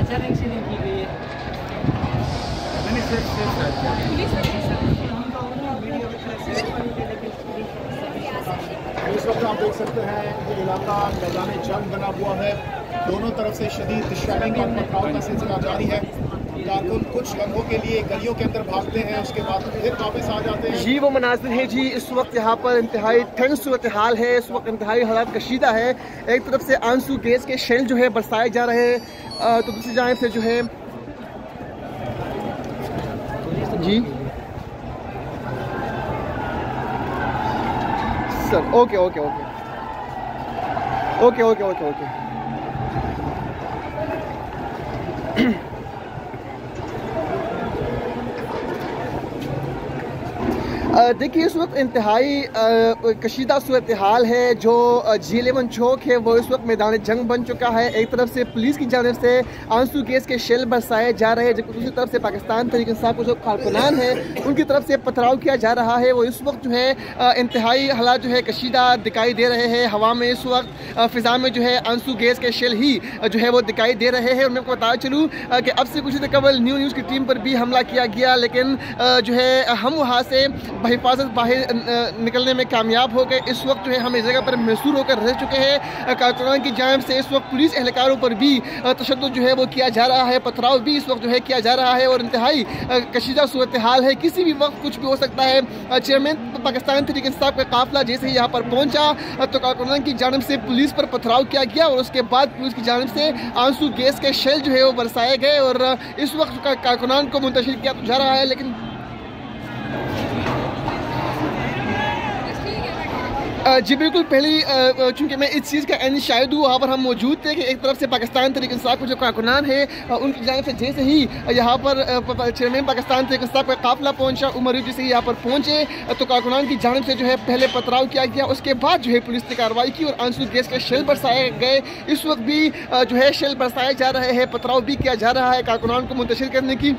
Checking की गई है। इस वक्त आप देख सकते हैं ये इलाका मैदान जंग बना हुआ है, दोनों तरफ से शदीद शेलिंग और पथराव का सिलसिला जारी है। कारकुन कुछ लम्हों के लिए गलियों के अंदर भागते हैं, उसके बाद फिर वापस आ जाते हैं। जी वो मनाजिर है जी, इस वक्त यहाँ पर इंतहाई ठंड सूरत हाल है, इस वक्त इंतहाई हालात कशीदा है। एक तरफ से आंसू गैस के शेल जो है बरसाए जा रहे हैं, तो दूसरी जानिब से जो है जी sir okay okay okay okay okay okay okay देखिए इस वक्त इंतहाई कशीदा सूरत हाल है। जो G11 चौक है वो इस वक्त मैदान जंग बन चुका है। एक तरफ से पुलिस की जानिब से आंसू गैस के शेल बरसाए जा रहे हैं, जबकि दूसरी तरफ से पाकिस्तान तहरीक इंसाफ के जो कारकुनान है उनकी तरफ से पथराव किया जा रहा है। वो इस वक्त जो है इंतहाई हालात जो है कशीदा दिखाई दे रहे हैं। हवा में इस वक्त फ़िज़ा में जो है आंसू गैस के शेल ही जो है वो दिखाई दे रहे हैं। और मैं आपको बता चलूँ कि अब से कुछ देर कबल न्यूज़ की टीम पर भी हमला किया गया, लेकिन जो है हम वहाँ से हिफाजत बाहर निकलने में कामयाब हो गए। इस वक्त जो है हम इस जगह पर महसूर होकर रह चुके हैं। कारकुनान की जानिब से इस वक्त पुलिस एहलकारों पर भी तशद्दुद जो है वो किया जा रहा है, पथराव भी इस वक्त जो है किया जा रहा है और इंतहाई कशीदा सूरत हाल है। किसी भी वक्त कुछ भी हो सकता है। चेयरमैन पाकिस्तान तहरीक इंसाफ का काफिला जैसे ही यहाँ पर पहुँचा तो कारकुनान की जानिब से पुलिस पर पथराव किया गया और उसके बाद पुलिस की जानिब से आंसू गैस के शेल जो है वो बरसाए गए और इस वक्त कारकुनान को मुंतशिर किया जा रहा है। लेकिन जी बिल्कुल, पहली चूँकि मैं इस चीज़ का एन शायद हूँ, वहाँ पर हम मौजूद थे कि एक तरफ से पाकिस्तान तहरीक इंसाफ के जो कारकुनान है उनकी जानिब से जैसे ही यहाँ पर चेयरमैन पाकिस्तान तहरीक इंसाफ का काफिला पहुँचा, उमर जैसे ही यहाँ पर पहुँचे तो कारकुनान की जानिब से जो है पहले पथराव किया गया, उसके बाद जो है पुलिस ने कार्रवाई की और आंसू गैस के शेल बरसाए गए। इस वक्त भी जो है शेल बरसाए जा रहे हैं, पथराव भी किया जा रहा है कारकुनान को मुंतशिर करने की।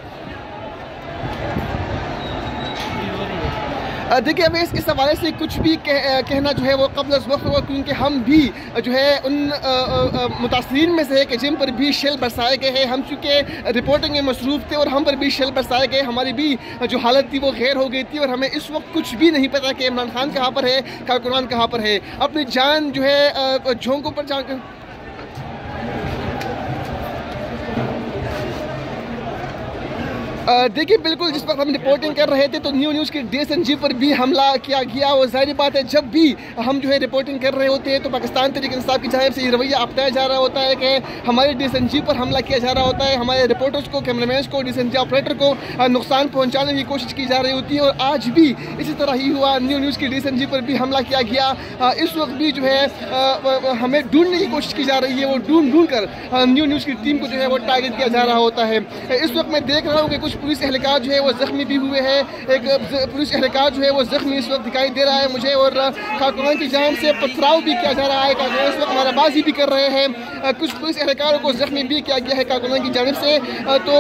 देखिए हमें इस हवाले से कुछ भी कहना जो है वो कब्ल वक्त होगा, क्योंकि हम भी जो है उन मुतासरीन में से है कि जिन पर भी शेल बरसाए गए हैं। हम चूँकि रिपोर्टिंग में मसरूफ़ थे और हम पर भी शेल बरसाए गए, हमारी भी जो हालत थी वो गैर हो गई थी और हमें इस वक्त कुछ भी नहीं पता कि इमरान खान कहाँ पर है, कारकुनान कहाँ पर है। अपनी जान जो है झोंकों पर जाकर देखिए बिल्कुल जिस वक्त हम रिपोर्टिंग कर रहे थे तो न्यूज़ के DSNG पर भी हमला किया गया। और जाहिर बात है जब भी हम जो है रिपोर्टिंग कर रहे होते हैं तो पाकिस्तान तहरीक इंसाफ की जानिब से ये रवैया अपनाया जा रहा होता है कि हमारे DSNG पर हमला किया जा रहा होता है, हमारे रिपोर्टर्स को, कैमरामैन को, DSNG ऑपरेटर को नुकसान पहुँचाने की कोशिश की जा रही होती है। और आज भी इसी तरह ही हुआ, न्यूज़ की DSNG पर भी हमला किया गया। इस वक्त भी जो है हमें ढूंढने की कोशिश की जा रही है, वो ढूंढ कर न्यूज़ की टीम को जो है वो टारगेट किया जा रहा होता है। इस वक्त मैं देख रहा हूँ कि कुछ पुलिस एहलकार जो है वो जख्मी भी हुए हैं। एक पुलिस एहलकार जो है वो जख्मी इस वक्त दिखाई दे रहा है मुझे और कारकुनान की जानिब से पथराव भी किया जा रहा है। कारकुनान इस वक्त नाराबाजी भी कर रहे हैं। कुछ पुलिस एहलकारों को जख्मी भी किया गया है कारकुनान की जानिब से। तो